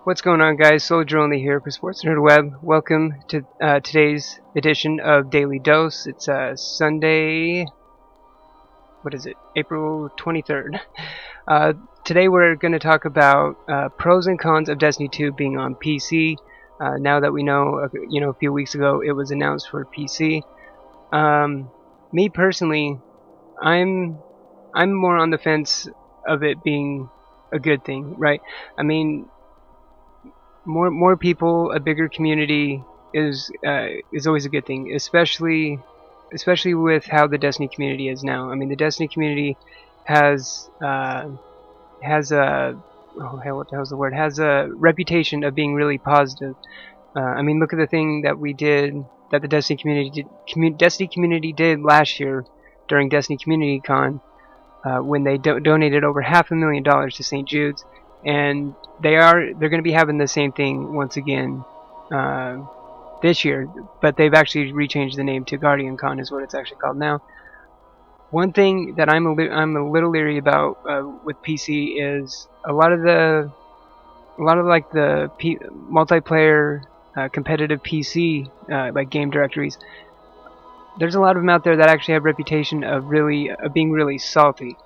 What's going on, guys? Soldier Only here for Sports Nerd Web. Welcome to today's edition of Daily Dose. It's Sunday. What is it? April 23rd. Today we're going to talk about pros and cons of Destiny 2 being on PC. Now that we know, a few weeks ago it was announced for PC. Me personally, I'm more on the fence of it being a good thing, right? I mean, more people, a bigger community is always a good thing, especially with how the Destiny community is now. I mean, the Destiny community has a what the hell's the word? Has a reputation of being really positive. I mean, look at the thing that the Destiny community did last year during Destiny Community Con, when they donated over $500,000 to St. Jude's. And they're going to be having the same thing once again this year, but they've actually rechanged the name to Guardian Con, is what it's actually called now. One thing that I'm a little leery about with PC is a lot of the multiplayer competitive PC like game directories. There's a lot of them out there that actually have a reputation of being really salty.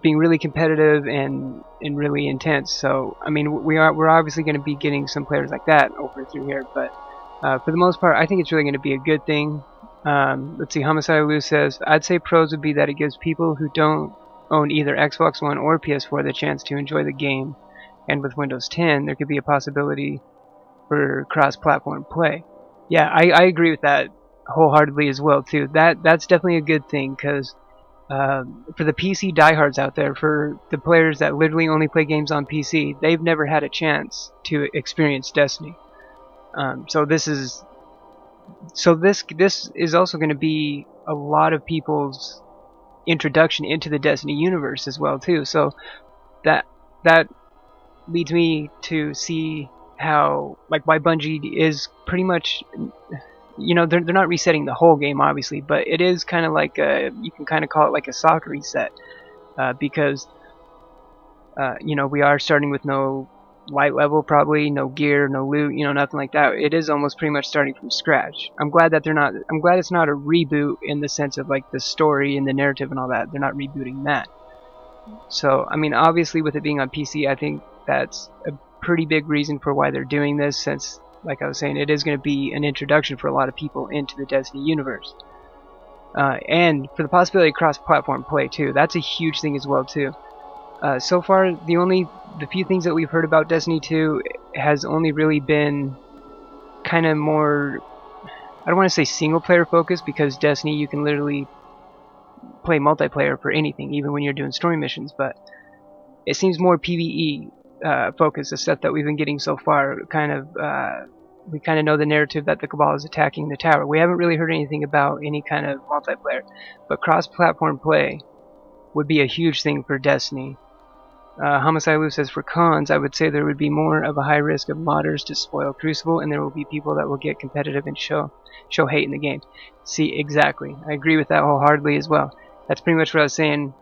Being really competitive and really intense. So I mean, we're obviously going to be getting some players like that over through here, but for the most part, I think it's really going to be a good thing. Let's see, Homicide Lou says, I'd say pros would be that it gives people who don't own either Xbox One or PS4 the chance to enjoy the game, and with Windows 10 there could be a possibility for cross-platform play. Yeah, I agree with that wholeheartedly as well too. That's definitely a good thing, because for the PC diehards out there, for the players that literally only play games on PC, they've never had a chance to experience Destiny. So this is also going to be a lot of people's introduction into the Destiny universe as well too. So that leads me to see how, like, why Bungie is pretty much, they're not resetting the whole game, obviously, but it is kind of like you can kind of call it like a soft reset, because we are starting with no light level, probably no gear, no loot, nothing like that. It is almost pretty much starting from scratch. I'm glad it's not a reboot in the sense of like the story and the narrative and all that. They're not rebooting that. So I mean, obviously with it being on PC, I think that's a pretty big reason for why they're doing this, since, like I was saying, it is going to be an introduction for a lot of people into the Destiny universe. And for the possibility of cross-platform play too. That's a huge thing as well too. So far, the few things that we've heard about Destiny 2 has only really been kind of more, I don't want to say single-player focused, because Destiny, you can literally play multiplayer for anything, even when you're doing story missions, but it seems more PvE focused, the stuff that we've been getting so far. We kind of know the narrative that the Cabal is attacking the tower. We haven't really heard anything about any kind of multiplayer, but cross-platform play would be a huge thing for Destiny. Homicide Lou says, for cons, I would say there would be more of a high risk of modders to spoil Crucible, and there will be people that will get competitive and show hate in the game. See, exactly. I agree with that wholeheartedly as well. That's pretty much what I was saying.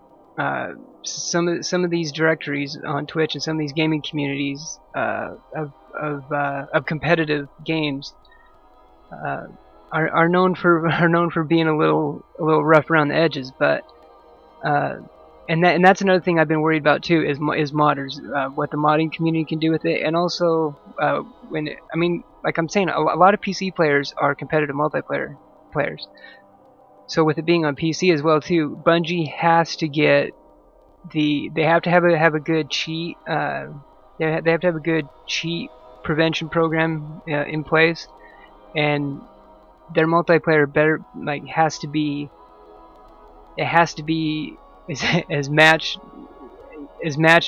Some of these directories on Twitch and some of these gaming communities of competitive games are known for being a little rough around the edges, but and that's another thing I've been worried about too, is modders, what the modding community can do with it, and also like I'm saying, a lot of PC players are competitive multiplayer players. So with it being on PC as well too, Bungie has to get they have to have a good cheat. They have to have a good cheat prevention program in place, and their multiplayer has to be as matched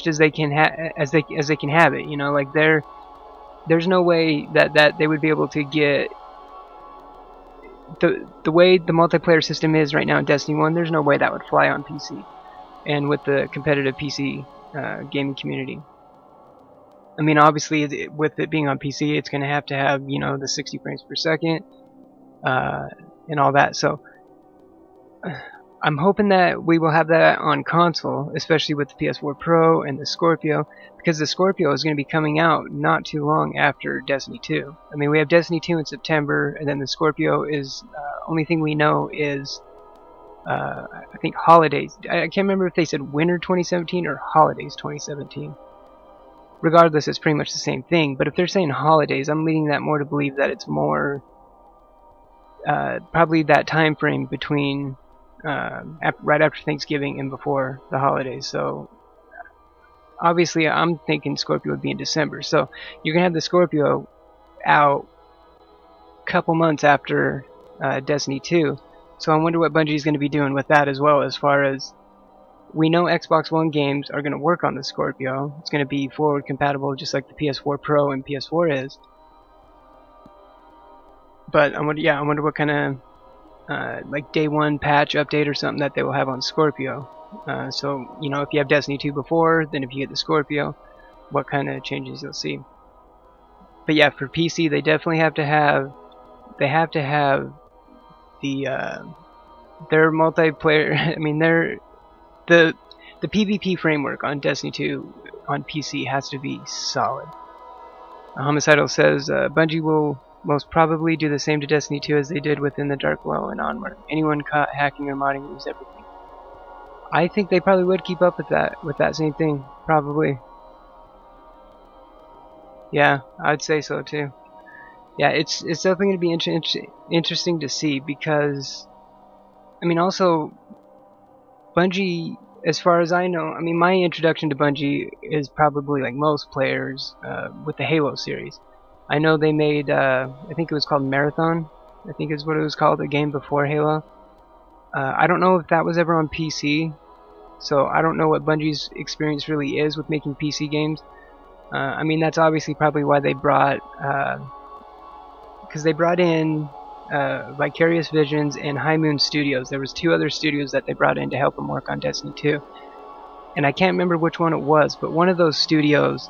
as they can as they can have it. Like there's no way that they would be able to get the way the multiplayer system is right now in Destiny 1. There's no way that would fly on PC, and with the competitive PC gaming community. I mean, obviously, with it being on PC, it's going to have the 60 frames per second and all that. So I'm hoping that we will have that on console, especially with the PS4 Pro and the Scorpio, because the Scorpio is going to be coming out not too long after Destiny 2. I mean, we have Destiny 2 in September, and then the Scorpio is, only thing we know is, I think holidays. I can't remember if they said winter 2017 or holidays 2017. Regardless, it's pretty much the same thing, but if they're saying holidays, I'm leading that more to believe that it's more, probably that time frame between right after Thanksgiving and before the holidays. So obviously I'm thinking Scorpio would be in December. So you're going to have the Scorpio out a couple months after Destiny 2. So I wonder what Bungie's going to be doing with that as well, as far as we know Xbox One games are going to work on the Scorpio. It's going to be forward compatible just like the PS4 Pro and PS4 is. But I wonder what kind of like day one patch update or something that they will have on Scorpio. So you know, if you have Destiny 2 before, then if you get the Scorpio, what kind of changes you'll see. But yeah, for PC, they definitely have to have the their multiplayer. I mean, the PvP framework on Destiny 2 on PC has to be solid. Homicidal says Bungie will most probably do the same to Destiny 2 as they did within the Dark World and onward. Anyone caught hacking or modding lose everything. I think they probably would keep up with that same thing, probably. Yeah, I'd say so too. Yeah, it's definitely going to be interesting to see, because I mean, also Bungie, as far as I know, I mean, my introduction to Bungie is probably like most players with the Halo series. I know they made, I think it was called Marathon, I think is what it was called, a game before Halo. I don't know if that was ever on PC, so I don't know what Bungie's experience really is with making PC games. I mean, that's obviously probably why they brought, because they brought in Vicarious Visions and High Moon Studios. There was two other studios that they brought in to help them work on Destiny 2. And I can't remember which one it was, but one of those studios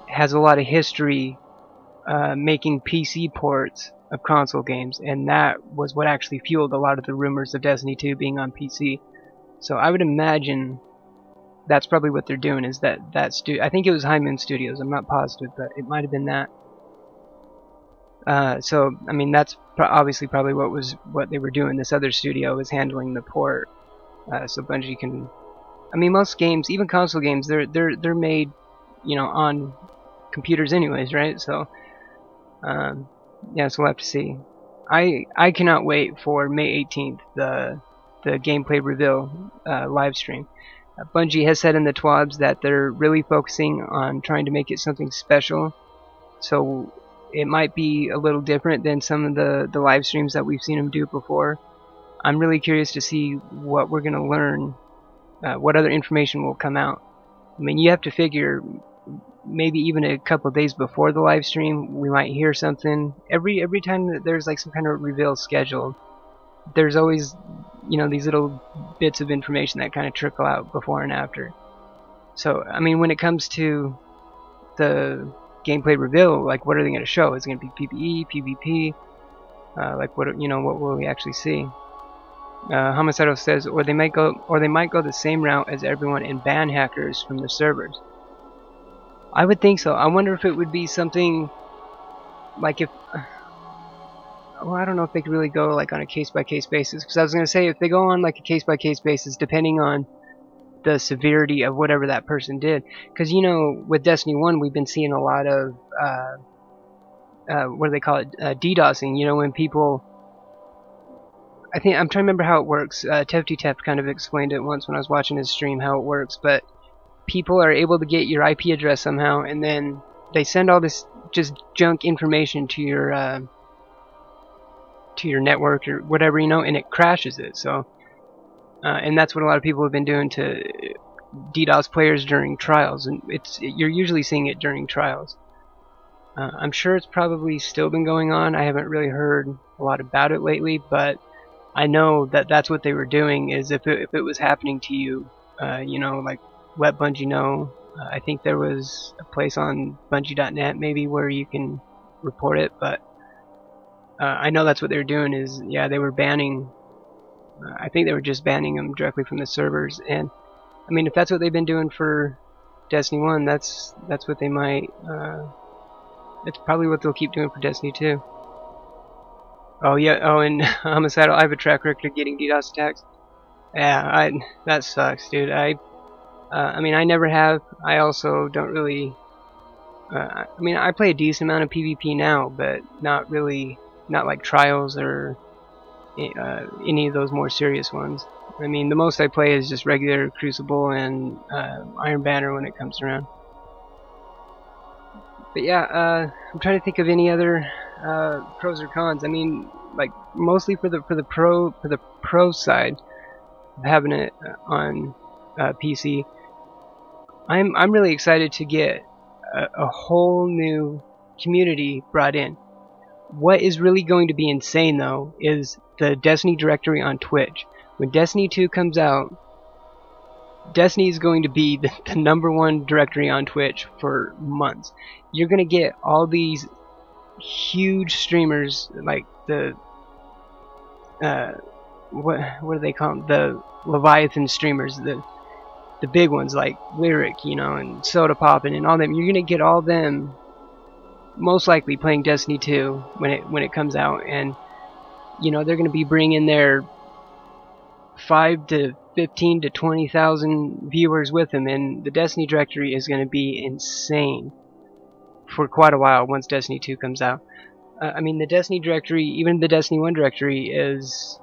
has a lot of history making PC ports of console games, and that was what actually fueled a lot of the rumors of Destiny 2 being on PC. So I would imagine that's probably what they're doing, is that I think it was High Moon Studios, I'm not positive, but it might have been that. So I mean, that's obviously probably what they were doing. This other studio was handling the port, so Bungie can. I mean, most games, even console games, they're made, you know, on computers anyways, right? So yeah, so we'll have to see. I cannot wait for May 18th, the gameplay reveal live stream. Bungie has said in the TWABs that they're really focusing on trying to make it something special. So it might be a little different than some of the live streams that we've seen them do before. I'm really curious to see what we're going to learn, what other information will come out. I mean, you have to figure maybe even a couple of days before the live stream, we might hear something. Every time that there's like some kind of reveal scheduled, there's always, you know, these little bits of information that kind of trickle out before and after. So, I mean, when it comes to the gameplay reveal, like, what are they going to show? Is it going to be PvE, PvP? Like, what, you know, what will we actually see? Homicidal says, or they might go the same route as everyone and ban hackers from the servers. I would think so. I wonder if it would be something like if. Well, I don't know if they could really go like on a case-by-case basis, because I was going to say if they go on like a case-by-case basis, depending on the severity of whatever that person did, because you know, with Destiny 1 we've been seeing a lot of what do they call it, DDoSing. You know, when people, I think I'm trying to remember how it works. Tefty Teft kind of explained it once when I was watching his stream how it works, but people are able to get your IP address somehow, and then they send all this just junk information to your network or whatever, you know, and it crashes it. So and that's what a lot of people have been doing to DDoS players during trials, and you're usually seeing it during trials. I'm sure it's probably still been going on. I haven't really heard a lot about it lately, but I know that that's what they were doing. Is if it was happening to you, you know, like, let Bungie know. I think there was a place on Bungie.net maybe where you can report it, but I know that's what they were doing. Is, yeah, they were banning I think they were just banning them directly from the servers. And I mean, if that's what they've been doing for Destiny 1, that's what they might. It's probably what they'll keep doing for Destiny 2. Oh yeah. Oh, and Homicidal, I have a track record of getting DDoS attacks. Yeah, that sucks, dude. I mean, I never have. I also don't really. I mean, I play a decent amount of PvP now, but not really, not like Trials or any of those more serious ones. I mean, the most I play is just regular Crucible and Iron Banner when it comes around. But yeah, I'm trying to think of any other pros or cons. I mean, like mostly for the pro side of having it on PC, I'm really excited to get a whole new community brought in. What is really going to be insane though is the Destiny directory on Twitch. When Destiny 2 comes out, Destiny is going to be the #1 directory on Twitch for months. You're going to get all these huge streamers like the what do they call them? The Leviathan streamers, the big ones like Lyric, you know, and Soda Poppin' and all them. You're going to get all them most likely playing Destiny 2 when it comes out, and you know they're going to be bringing their 5 to 15 to 20,000 viewers with them, and the Destiny directory is going to be insane for quite a while once Destiny 2 comes out. I mean, the Destiny directory, even the Destiny 1 directory, is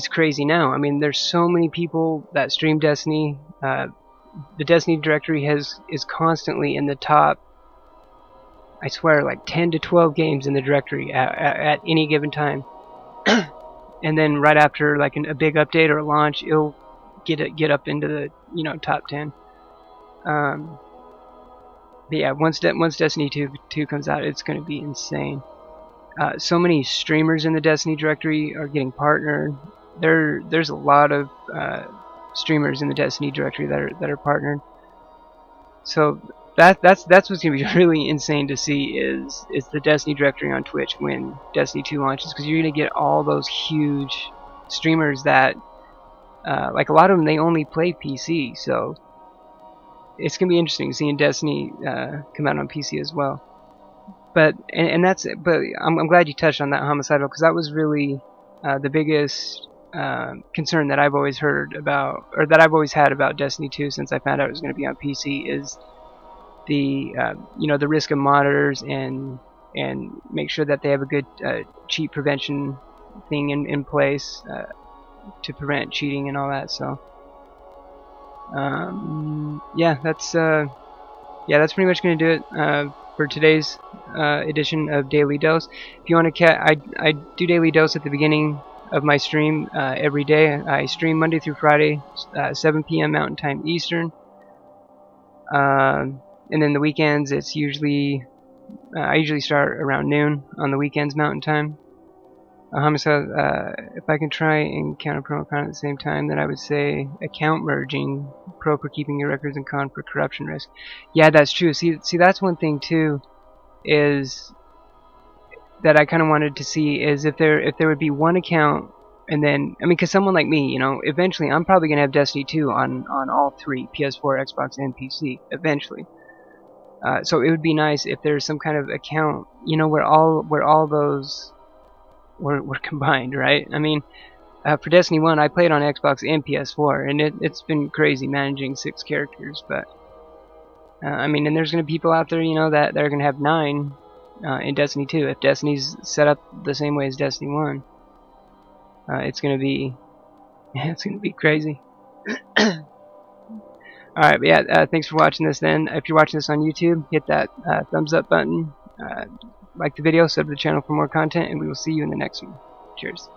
crazy now. I mean, there's so many people that stream Destiny. The Destiny directory is constantly in the top, I swear, like 10 to 12 games in the directory at any given time. And then right after like a big update or a launch, it'll get up into the, you know, top 10. But yeah, once Destiny 2 comes out, it's going to be insane. So many streamers in the Destiny directory are getting partnered. There's a lot of streamers in the Destiny directory that are partnered. So that's what's gonna be really insane to see is the Destiny directory on Twitch when Destiny 2 launches, because you're gonna get all those huge streamers that like a lot of them, they only play PC, so it's gonna be interesting seeing Destiny come out on PC as well. But I'm glad you touched on that, Homicidal, because that was really the biggest concern that I've always heard about, or that I've always had about Destiny 2 since I found out it was going to be on PC, is the you know, the risk of modders and make sure that they have a good cheat prevention thing in place to prevent cheating and all that. So yeah, that's pretty much going to do it for today's edition of Daily Dose. If you want to I do Daily Dose at the beginning of my stream every day. I stream Monday through Friday, 7 p.m. Mountain Time Eastern. And then the weekends, it's usually I usually start around noon on the weekends Mountain Time. Homicide, if I can try and count a pro and con at the same time, then I would say account merging, pro for keeping your records and con for corruption risk. Yeah, that's true. See, that's one thing too, is that I kind of wanted to see is if there would be one account, and then, I mean, because someone like me, you know, eventually I'm probably gonna have Destiny 2 on all three, PS4, Xbox, and PC eventually. So it would be nice if there's some kind of account, you know, where all those were combined, right? I mean, for Destiny 1, I played on Xbox and PS4, and it's been crazy managing 6 characters. But I mean, and there's gonna be people out there, you know, that are gonna have 9 in Destiny 2. If Destiny's set up the same way as Destiny 1, it's gonna be crazy. Alright, but yeah, thanks for watching this then. If you're watching this on YouTube, hit that thumbs up button, like the video, sub to the channel for more content, and we will see you in the next one. Cheers.